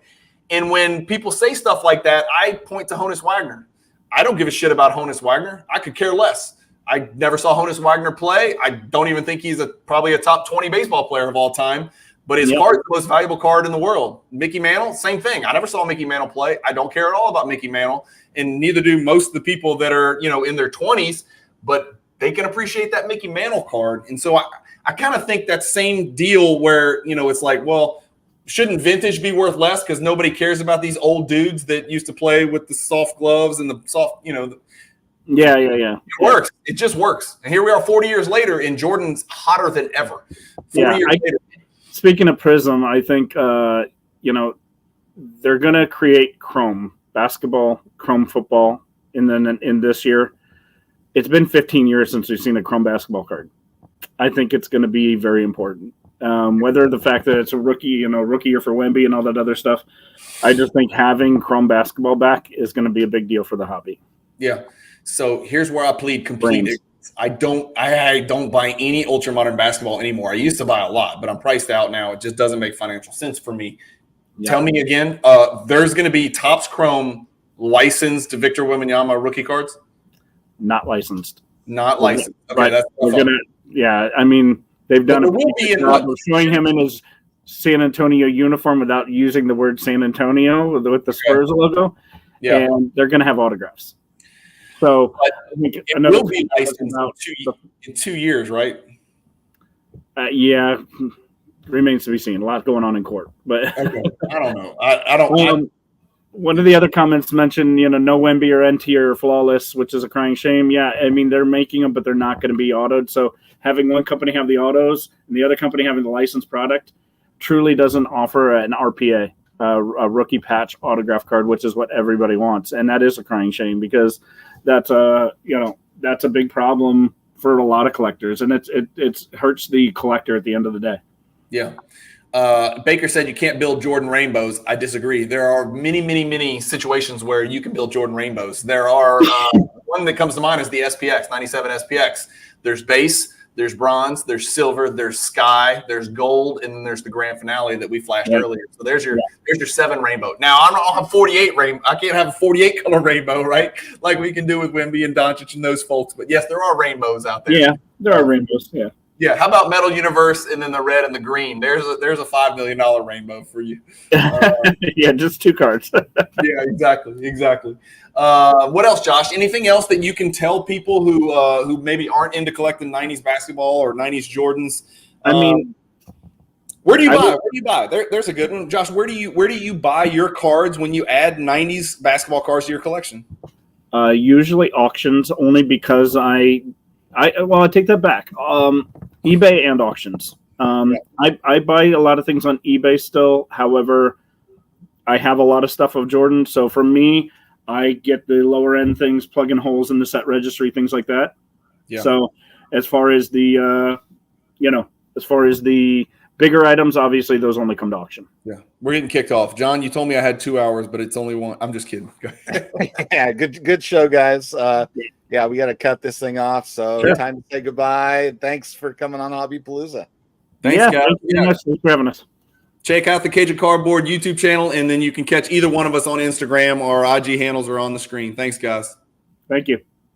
And when people say stuff like that, I point to Honus Wagner. I don't give a shit about Honus Wagner. I could care less. I never saw Honus Wagner play. I don't even think he's probably a top 20 baseball player of all time. But his card is the most valuable card in the world. Mickey Mantle, same thing. I never saw Mickey Mantle play. I don't care at all about Mickey Mantle, and neither do most of the people that are, in their 20s, but they can appreciate that Mickey Mantle card. And so I kind of think that same deal where, it's like, well, shouldn't vintage be worth less because nobody cares about these old dudes that used to play with the soft gloves and the soft, Yeah. It works. It just works. And here we are 40 years later, and Jordan's hotter than ever. 40 years later. Speaking of Prism, I think, they're going to create Chrome basketball, Chrome football in this year. It's been 15 years since we've seen a Chrome basketball card. I think it's going to be very important. Whether the fact that it's a rookie year for Wemby and all that other stuff, I just think having Chrome basketball back is going to be a big deal for the hobby. Yeah. So here's where I plead complete ignorance. I don't buy any ultra modern basketball anymore. I used to buy a lot, but I'm priced out now. It just doesn't make financial sense for me. Yeah. Tell me again, there's going to be Topps Chrome licensed to Victor Wembanyama rookie cards? Not licensed. Not licensed. Okay, right. That's I mean, they've done a good job of showing him in his San Antonio uniform without using the word San Antonio with the Spurs logo. Yeah. And they're going to have autographs. So it will be licensed in 2 years, right? Yeah, remains to be seen. A lot going on in court, but okay. I don't know. I don't. One of the other comments mentioned, no Wemby or NT or Flawless, which is a crying shame. Yeah, I mean they're making them, but they're not going to be autoed. So having one company have the autos and the other company having the licensed product truly doesn't offer an RPA, a rookie patch autograph card, which is what everybody wants, and that is a crying shame because that's a big problem for a lot of collectors, and it hurts the collector at the end of the day. Yeah. Baker said you can't build Jordan rainbows. I disagree. There are many, many, many situations where you can build Jordan rainbows. There are one that comes to mind is the SPX, 97 SPX. There's base, there's bronze, there's silver, there's sky, there's gold, and then there's the grand finale that we flashed earlier. So there's your 7 rainbow. Now I don't have 48 rainbow. I can't have a 48 color rainbow, right? Like we can do with Wemby and Doncic and those folks. But yes, there are rainbows out there. Yeah, there are rainbows. Yeah. Yeah. How about Metal Universe and then the red and the green? There's a $5 million rainbow for you. Yeah, just 2 cards. Yeah, exactly. What else, Josh? Anything else that you can tell people who maybe aren't into collecting 90s basketball or 90s Jordans? I mean, where do you buy? Where do you buy? There's a good one, Josh. Where do you buy your cards when you add 90s basketball cards to your collection? Usually auctions, only because I take that back. eBay and auctions. I buy a lot of things on eBay still. However, I have a lot of stuff of Jordan. So for me, I get the lower end things, plug-in holes in the set registry, things like that. Yeah. So as far as the bigger items, obviously those only come to auction. Yeah. We're getting kicked off. John, you told me I had 2 hours, but it's only 1. I'm just kidding. Yeah. Good show, guys. Yeah, we got to cut this thing off. So time to say goodbye. Thanks for coming on Hobby Palooza. Thanks, guys. Thanks for having us. Check out the Cajun Cardboard YouTube channel, and then you can catch either one of us on Instagram. Our IG handles are on the screen. Thanks, guys. Thank you.